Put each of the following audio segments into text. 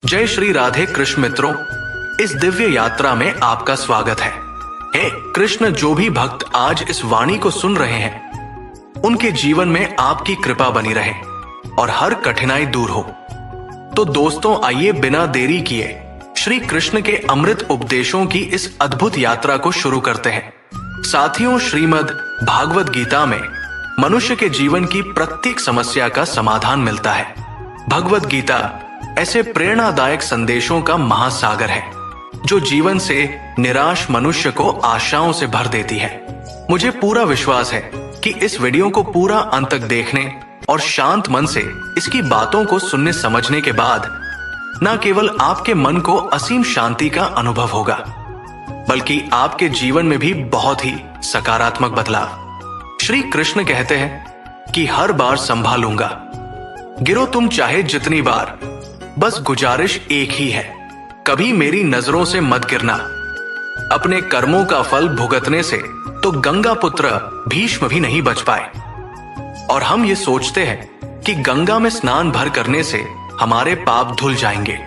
जय श्री राधे कृष्ण मित्रों, इस दिव्य यात्रा में आपका स्वागत है। हे कृष्ण, जो भी भक्त आज इस वाणी को सुन रहे हैं उनके जीवन में आपकी कृपा बनी रहे और हर कठिनाई दूर हो। तो दोस्तों, आइए बिना देरी किए श्री कृष्ण के अमृत उपदेशों की इस अद्भुत यात्रा को शुरू करते हैं। साथियों, श्रीमद् भागवत गीता में मनुष्य के जीवन की प्रत्येक समस्या का समाधान मिलता है। भगवत गीता ऐसे प्रेरणादायक संदेशों का महासागर है जो जीवन से निराश मनुष्य को आशाओं से भर देती है। मुझे पूरा विश्वास है कि इस वीडियो को पूरा अंत तक देखने और शांत मन से इसकी बातों को सुनने समझने के बाद न केवल आपके मन को असीम शांति का अनुभव होगा, बल्कि आपके जीवन में भी बहुत ही सकारात्मक बदलाव। श्री कृष्ण कहते हैं कि हर बार संभालूंगा, गिरो तुम चाहे जितनी बार, बस गुजारिश एक ही है, कभी मेरी नजरों से मत गिरना। अपने कर्मों का फल भुगतने से तो गंगा पुत्र भीष्म भी नहीं बच पाए। और हम ये सोचते हैं कि गंगा में स्नान भर करने से हमारे पाप धुल जाएंगे।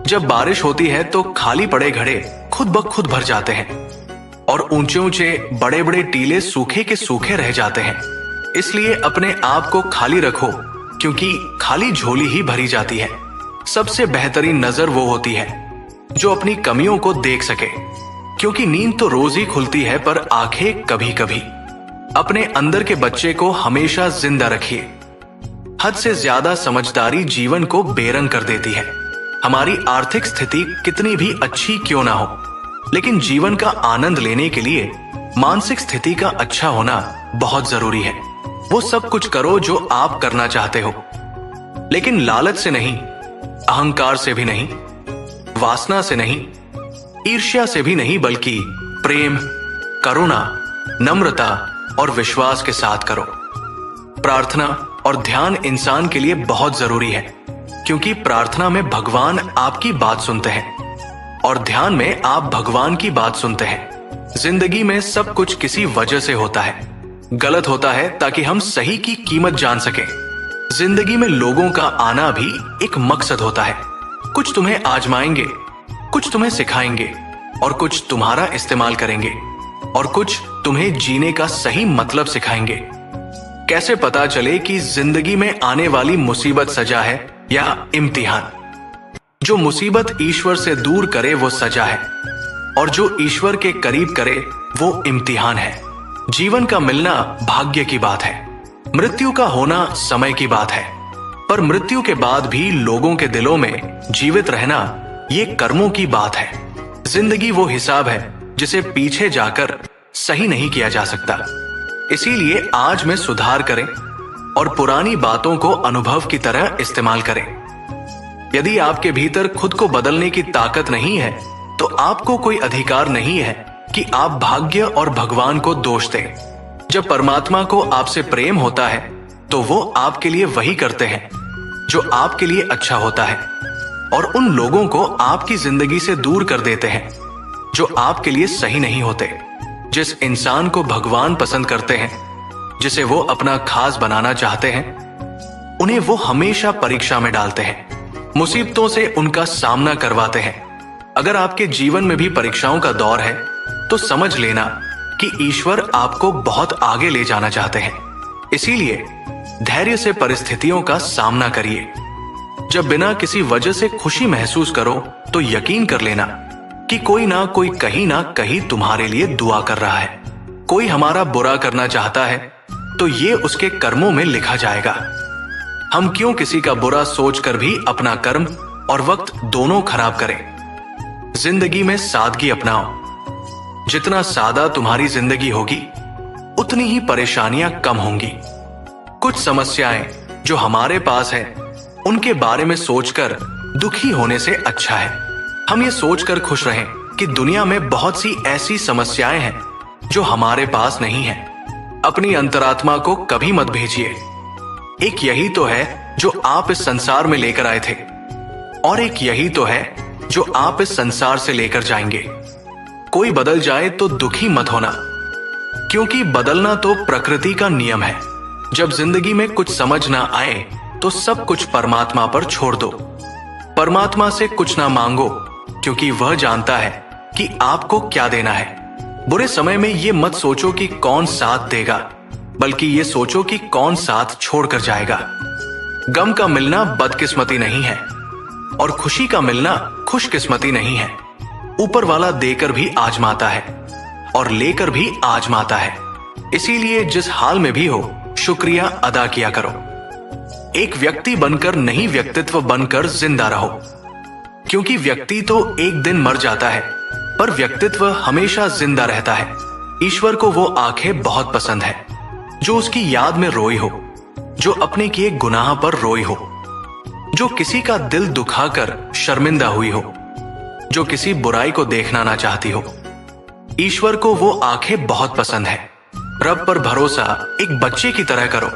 जब बारिश होती है तो खाली पड़े घड़े खुद ब खुद भर जाते हैं और ऊंचे ऊंचे बड़े बड़े टीले सूखे के सूखे रह जाते हैं। इसलिए अपने आप को खाली रखो, क्योंकि खाली झोली ही भरी जाती है। सबसे बेहतरीन नजर वो होती है जो अपनी कमियों को देख सके, क्योंकि नींद तो रोज ही खुलती है पर आंखें कभी कभी। अपने अंदर के बच्चे को हमेशा जिंदा रखिए। हद से ज्यादा समझदारी जीवन को बेरंग कर देती है। हमारी आर्थिक स्थिति कितनी भी अच्छी क्यों ना हो, लेकिन जीवन का आनंद लेने के लिए मानसिक स्थिति का अच्छा होना बहुत जरूरी है। वो सब कुछ करो जो आप करना चाहते हो, लेकिन लालच से नहीं, अहंकार से भी नहीं, वासना से नहीं, ईर्ष्या से भी नहीं, बल्कि प्रेम, करुणा, नम्रता और विश्वास के साथ करो। प्रार्थना और ध्यान इंसान के लिए बहुत जरूरी है, क्योंकि प्रार्थना में भगवान आपकी बात सुनते हैं और ध्यान में आप भगवान की बात सुनते हैं। जिंदगी में सब कुछ किसी वजह से होता है। गलत होता है ताकि हम सही की कीमत जान सकें। जिंदगी में लोगों का आना भी एक मकसद होता है। कुछ तुम्हें आजमाएंगे, कुछ तुम्हें सिखाएंगे और कुछ तुम्हारा इस्तेमाल करेंगे और कुछ तुम्हें जीने का सही मतलब सिखाएंगे। कैसे पता चले कि जिंदगी में आने वाली मुसीबत सजा है या इम्तिहान? जो मुसीबत ईश्वर से दूर करे वो सजा है, और जो ईश्वर के करीब करे वो इम्तिहान है। जीवन का मिलना भाग्य की बात है, मृत्यु का होना समय की बात है, पर मृत्यु के बाद भी लोगों के दिलों में जीवित रहना ये कर्मों की बात है। जिंदगी वो हिसाब है जिसे पीछे जाकर सही नहीं किया जा सकता। इसीलिए आज में सुधार करें और पुरानी बातों को अनुभव की तरह इस्तेमाल करें। यदि आपके भीतर खुद को बदलने की ताकत नहीं है तो आपको कोई अधिकार नहीं है कि आप भाग्य और भगवान को दोष दें। जब परमात्मा को आपसे प्रेम होता है तो वो आपके लिए वही करते हैं जो आपके लिए अच्छा होता है, और उन लोगों को आपकी जिंदगी से दूर कर देते हैं जो आपके लिए सही नहीं होते। जिस इंसान को भगवान पसंद करते हैं, जिसे वो अपना खास बनाना चाहते हैं, उन्हें वो हमेशा परीक्षा में डालते हैं, मुसीबतों से उनका सामना करवाते हैं। अगर आपके जीवन में भी परीक्षाओं का दौर है तो समझ लेना कि ईश्वर आपको बहुत आगे ले जाना चाहते हैं। इसीलिए धैर्य से परिस्थितियों का सामना करिए। जब बिना किसी वजह से खुशी महसूस करो तो यकीन कर लेना कि कोई ना कोई कहीं ना कहीं तुम्हारे लिए दुआ कर रहा है। कोई हमारा बुरा करना चाहता है तो ये उसके कर्मों में लिखा जाएगा। हम क्यों किसी का बुरा सोचकर भी अपना कर्म और वक्त दोनों खराब करें? जिंदगी में सादगी अपनाओ। जितना सादा तुम्हारी जिंदगी होगी उतनी ही परेशानियां कम होंगी। कुछ समस्याएं जो हमारे पास है उनके बारे में सोचकर दुखी होने से अच्छा है हम ये सोचकर खुश रहें कि दुनिया में बहुत सी ऐसी समस्याएं हैं जो हमारे पास नहीं है। अपनी अंतरात्मा को कभी मत भेजिए। एक यही तो है जो आप इस संसार में लेकर आए थे, और एक यही तो है जो आप इस संसार से लेकर जाएंगे। कोई बदल जाए तो दुखी मत होना, क्योंकि बदलना तो प्रकृति का नियम है। जब जिंदगी में कुछ समझ ना आए तो सब कुछ परमात्मा पर छोड़ दो। परमात्मा से कुछ ना मांगो, क्योंकि वह जानता है कि आपको क्या देना है। बुरे समय में ये मत सोचो कि कौन साथ देगा, बल्कि ये सोचो कि कौन साथ छोड़कर जाएगा। गम का मिलना बदकिस्मती नहीं है और खुशी का मिलना खुशकिस्मती नहीं है। ऊपर वाला देकर भी आजमाता है और लेकर भी आजमाता है। इसीलिए जिस हाल में भी हो, शुक्रिया अदा किया करो। एक व्यक्ति बनकर नहीं, व्यक्तित्व बनकर जिंदा रहो, क्योंकि व्यक्ति तो एक दिन मर जाता है, पर व्यक्तित्व हमेशा जिंदा रहता है। ईश्वर को वो आंखें बहुत पसंद है जो उसकी याद में रोई हो, जो अपने किए गुनाह पर रोई हो, जो किसी का दिल दुखाकर शर्मिंदा हुई हो, जो किसी बुराई को देखना ना चाहती हो। ईश्वर को वो आंखें बहुत पसंद है। रब पर भरोसा एक बच्चे की तरह करो।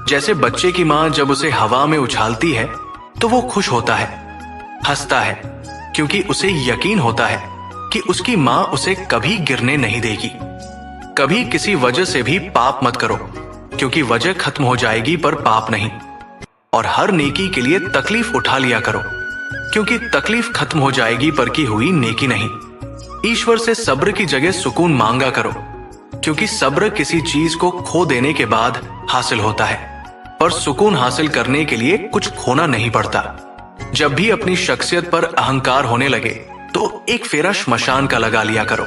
जैसे बच्चे की मां जब उसे हवा में उछालती है तो वो खुश होता है, हंसता है, क्योंकि उसे यकीन होता है कि उसकी मां उसे कभी गिरने नहीं देगी। कभी किसी वजह से भी पाप मत करो, क्योंकि वजह खत्म हो जाएगी पर पाप नहीं। और हर नेकी के लिए तकलीफ उठा लिया करो, क्योंकि तकलीफ खत्म हो जाएगी पर की हुई नेकी नहीं। ईश्वर से सब्र की जगह सुकून मांगा करो, क्योंकि सब्र किसी चीज को खो देने के बाद हासिल होता है, पर सुकून हासिल करने के लिए कुछ खोना नहीं पड़ता। जब भी अपनी शख्सियत पर अहंकार होने लगे तो एक फेरा श्मशान का लगा लिया करो।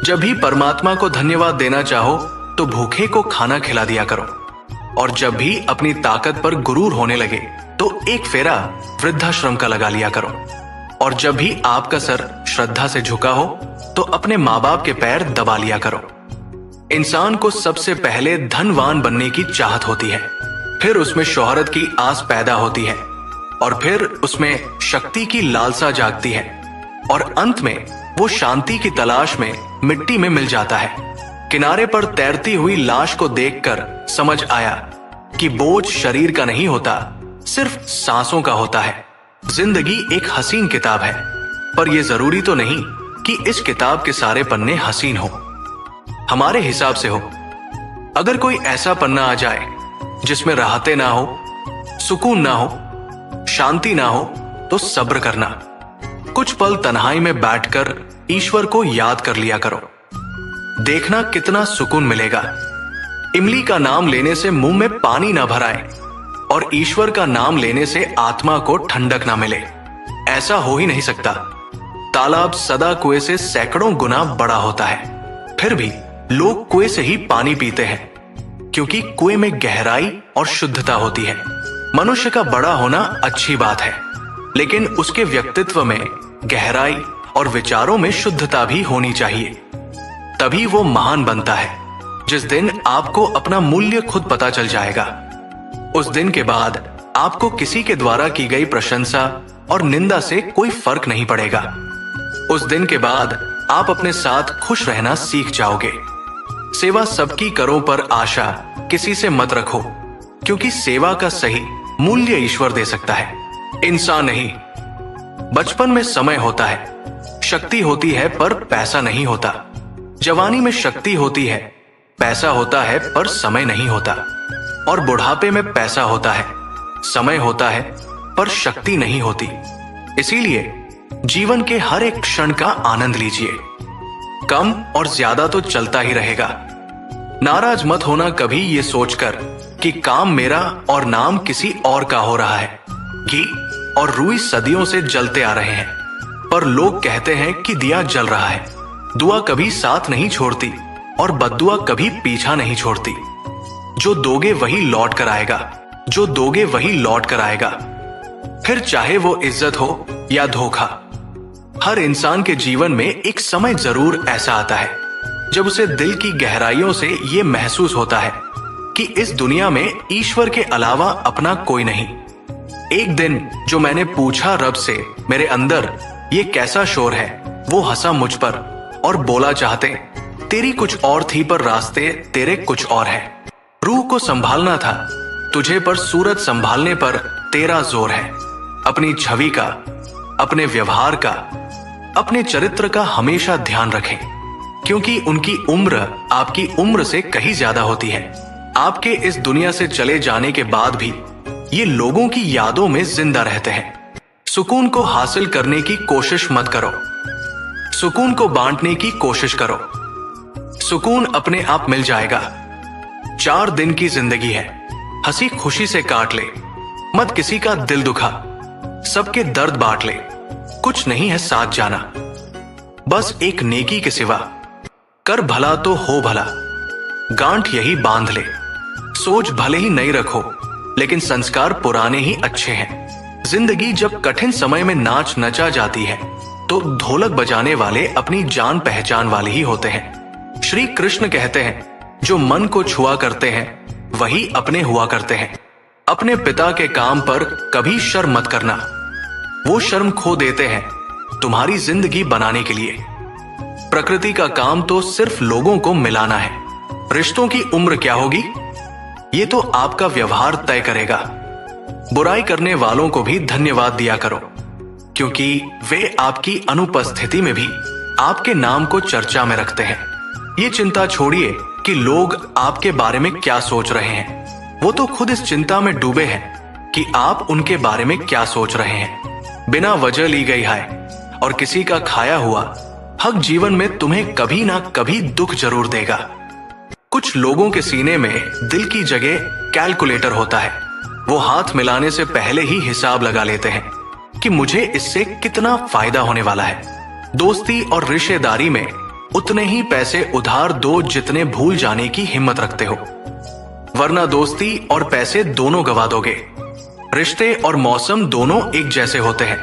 जब भी परमात्मा को धन्यवाद देना चाहो तो भूखे को खाना खिला दिया करो। और जब भी अपनी ताकत पर गुरूर होने लगे तो एक फेरा वृद्धाश्रम का लगा लिया करो। और जब भी आपका सर श्रद्धा से झुका हो तो अपने माँ बाप के पैर दबा लिया करो। इंसान को सबसे पहले धनवान बनने की चाहत होती है, फिर उसमें शोहरत की आस पैदा होती है, और फिर उसमें शक्ति की लालसा जागती है, और अंत में वो शांति की तलाश में मिट्टी में मिल जाता है। किनारे पर तैरती हुई लाश को देखकर समझ आया कि बोझ शरीर का नहीं होता, सिर्फ सांसों का होता है। जिंदगी एक हसीन किताब है, पर यह जरूरी तो नहीं कि इस किताब के सारे पन्ने हसीन हो, हमारे हिसाब से हो। अगर कोई ऐसा पन्ना आ जाए जिसमें राहतें ना हो, सुकून ना हो, शांति ना हो, तो सब्र करना। कुछ पल तन्हाई में बैठकर ईश्वर को याद कर लिया करो, देखना कितना सुकून मिलेगा। इमली का नाम लेने से मुंह में पानी ना भराए और ईश्वर का नाम लेने से आत्मा को ठंडक ना मिले, ऐसा हो ही नहीं सकता। तालाब सदा कुएं से सैकड़ों गुना बड़ा होता है, फिर भी लोग कुएं से ही पानी पीते हैं, क्योंकि कुएं में गहराई और शुद्धता होती है। मनुष्य का बड़ा होना अच्छी बात है, लेकिन उसके व्यक्तित्व में गहराई और विचारों में शुद्धता भी होनी चाहिए, तभी वो महान बनता है। जिस दिन आपको अपना मूल्य खुद पता चल जाएगा, उस दिन के बाद आपको किसी के द्वारा की गई प्रशंसा और निंदा से कोई फर्क नहीं पड़ेगा। उस दिन के बाद आप अपने साथ खुश रहना सीख जाओगे। सेवा सबकी करो पर आशा किसी से मत रखो, क्योंकि सेवा का सही मूल्य ईश्वर दे सकता है, इंसान नहीं। बचपन में समय होता है, शक्ति होती है पर पैसा नहीं होता। जवानी में शक्ति होती है, पैसा होता है पर समय नहीं होता। और बुढ़ापे में पैसा होता है, समय होता है, पर शक्ति नहीं होती। इसीलिए जीवन के हर एक क्षण का आनंद लीजिए। कम और ज्यादा तो चलता ही रहेगा। नाराज मत होना कभी ये सोचकर कि काम मेरा और नाम किसी और का हो रहा है। घी और रुई सदियों से जलते आ रहे हैं, पर लोग कहते हैं कि दिया जल रहा है। दुआ कभी साथ नहीं छोड़ती और बद्दुआ कभी पीछा नहीं छोड़ती। जो दोगे वही लौट कर आएगा, जो दोगे वही लौट कर आएगा, फिर चाहे वो इज्जत हो या धोखा। हर इंसान के जीवन में एक समय जरूर ऐसा आता है जब उसे दिल की गहराइयों से ये महसूस होता है कि इस दुनिया में ईश्वर के अलावा अपना कोई नहीं। एक दिन जो मैंने पूछा रब से, मेरे अंदर ये कैसा शोर है, वो हंसा मुझ पर और बोला, चाहते तेरी कुछ और थी पर रास्ते तेरे कुछ और है। रूह को संभालना था तुझे, पर सूरत संभालने पर तेरा जोर है। अपनी छवि का, अपने व्यवहार का, अपने चरित्र का हमेशा ध्यान रखें, क्योंकि उनकी उम्र आपकी उम्र से कहीं ज्यादा होती है। आपके इस दुनिया से चले जाने के बाद भी ये लोगों की यादों में जिंदा रहते हैं। सुकून को हासिल करने की कोशिश मत करो, सुकून को बांटने की कोशिश करो। सुकून अपने आप मिल जाएगा। 4 दिन की जिंदगी है, हंसी खुशी से काट ले, मत किसी का दिल दुखा, सबके दर्द बांट ले। कुछ नहीं है साथ जाना, बस एक नेकी के सिवा, कर भला तो हो भला, गांठ यही बांध ले। सोच भले ही नई रखो, लेकिन संस्कार पुराने ही अच्छे हैं। जिंदगी जब कठिन समय में नाच नचा जाती है, तो ढोलक बजाने वाले अपनी जान पहचान वाले ही होते हैं। श्री कृष्ण कहते हैं, जो मन को छुआ करते हैं वही अपने हुआ करते हैं। अपने पिता के काम पर कभी शर्म मत करना, वो शर्म खो देते हैं तुम्हारी जिंदगी बनाने के लिए। प्रकृति का काम तो सिर्फ लोगों को मिलाना है, रिश्तों की उम्र क्या होगी ये तो आपका व्यवहार तय करेगा। बुराई करने वालों को भी धन्यवाद दिया करो, क्योंकि वे आपकी अनुपस्थिति में भी आपके नाम को चर्चा में रखते हैं। ये चिंता छोड़िए कि लोग आपके बारे में क्या सोच रहे हैं, वो तो खुद इस चिंता में डूबे हैं कि आप उनके बारे में क्या सोच रहे हैं। बिना वजह ली गई हाय और किसी का खाया हुआ हक जीवन में तुम्हें कभी ना कभी दुख जरूर देगा। कुछ लोगों के सीने में दिल की जगह कैलकुलेटर होता है, वो हाथ मिलाने से पहले ही हिसाब लगा लेते हैं कि मुझे इससे कितना फायदा होने वाला है। दोस्ती और रिश्तेदारी में उतने ही पैसे उधार दो जितने भूल जाने की हिम्मत रखते हो, वरना दोस्ती और पैसे दोनों गवा दोगे। रिश्ते और मौसम दोनों एक जैसे होते हैं,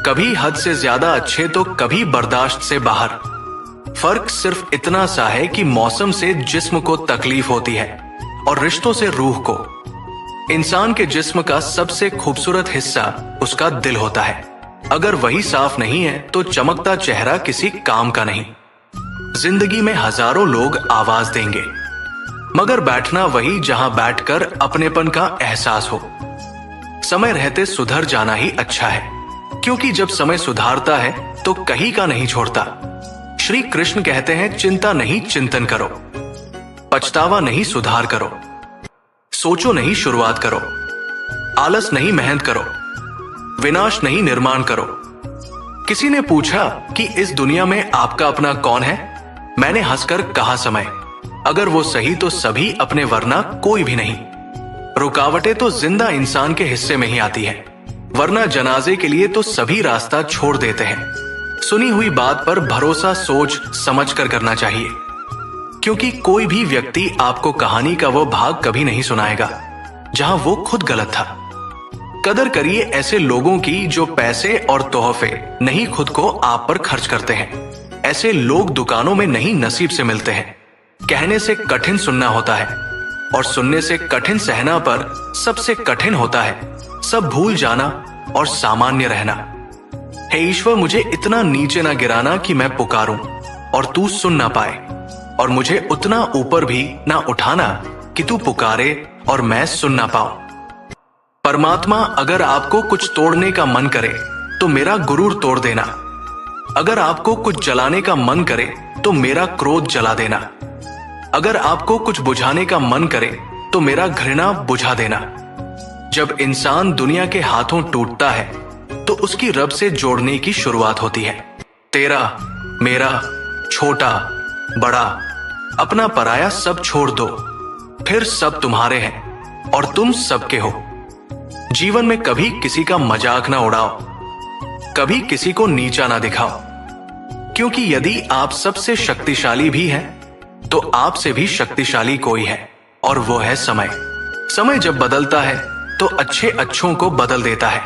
कभी हद से ज्यादा अच्छे तो कभी बर्दाश्त से बाहर। फर्क सिर्फ इतना सा है कि मौसम से जिस्म को तकलीफ होती है और रिश्तों से रूह को। इंसान के जिस्म का सबसे खूबसूरत हिस्सा उसका दिल होता है, अगर वही साफ नहीं है तो चमकता चेहरा किसी काम का नहीं। जिंदगी में हजारों लोग आवाज देंगे, मगर बैठना वही जहां बैठकर अपनेपन का एहसास हो। समय रहते सुधर जाना ही अच्छा है, क्योंकि जब समय सुधारता है तो कहीं का नहीं छोड़ता। श्री कृष्ण कहते हैं, चिंता नहीं चिंतन करो, पछतावा नहीं सुधार करो, सोचो नहीं शुरुआत करो, आलस नहीं मेहनत करो, विनाश नहीं निर्माण करो। किसी ने पूछा कि इस दुनिया में आपका अपना कौन है? मैंने हंसकर कहा समय। अगर वो सही तो सभी अपने, वरना कोई भी नहीं। रुकावटें तो जिंदा इंसान के हिस्से में ही आती है, वरना जनाजे के लिए तो सभी रास्ता छोड़ देते हैं। सुनी हुई बात पर भरोसा सोच समझ कर करना चाहिए, क्योंकि कोई भी व्यक्ति आपको कहानी का वो भाग कभी नहीं सुनाएगा जहां वो खुद गलत था। कदर करिए ऐसे लोगों की जो पैसे और तोहफे नहीं खुद को आप पर खर्च करते हैं। ऐसे लोग दुकानों में नहीं नसीब से मिलते हैं। कहने से कठिन सुनना होता है और सुनने से कठिन सहना, पर सबसे कठिन होता है सब भूल जाना और सामान्य रहना। हे ईश्वर, मुझे इतना नीचे ना गिराना कि मैं पुकारूं और तू सुन ना पाए, और मुझे उतना ऊपर भी ना उठाना कि तू पुकारे और मैं सुन ना पाऊं। परमात्मा, अगर आपको कुछ तोड़ने का मन करे तो मेरा गुरूर तोड़ देना। अगर आपको कुछ जलाने का मन करे तो मेरा क्रोध जला देना। अगर आपको कुछ बुझाने का मन करे तो मेरा घृणा बुझा देना। जब इंसान दुनिया के हाथों टूटता है तो उसकी रब से जोड़ने की शुरुआत होती है। तेरा, मेरा, छोटा, बड़ा, अपना पराया सब छोड़ दो, फिर सब तुम्हारे हैं और तुम सबके हो। जीवन में कभी किसी का मजाक ना उड़ाओ, कभी किसी को नीचा ना दिखाओ, क्योंकि यदि आप सबसे शक्तिशाली भी हैं तो आपसे भी शक्तिशाली कोई है, और वो है समय। समय जब बदलता है तो अच्छे अच्छों को बदल देता है।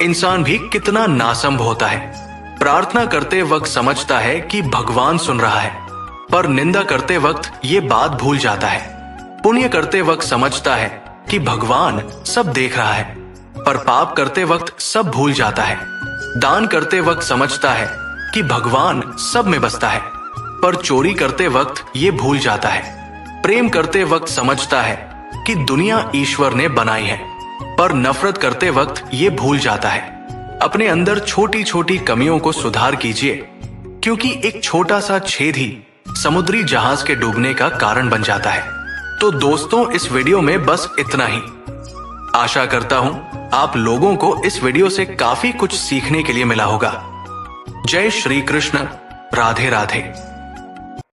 इंसान भी कितना नासंभ होता है। प्रार्थना करते वक्त समझता है कि भगवान सुन रहा है, पर निंदा करते वक्त ये बात भूल जाता है। पुण्य करते वक्त समझता है कि भगवान सब देख रहा है, पर पाप करते वक्त सब भूल जाता है। दान करते वक्त समझता है कि भगवान सब में बसता है, पर चोरी करते वक्त ये भूल जाता है। प्रेम करते वक्त समझता है कि दुनिया ईश्वर ने बनाई है, पर नफरत करते वक्त ये भूल जाता है। अपने अंदर छोटी छोटी कमियों को सुधार कीजिए, क्योंकि एक छोटा सा छेद ही समुद्री जहाज के डूबने का कारण बन जाता है। तो दोस्तों, इस वीडियो में बस इतना ही। आशा करता हूं आप लोगों को इस वीडियो से काफी कुछ सीखने के लिए मिला होगा। जय श्री कृष्ण। राधे राधे।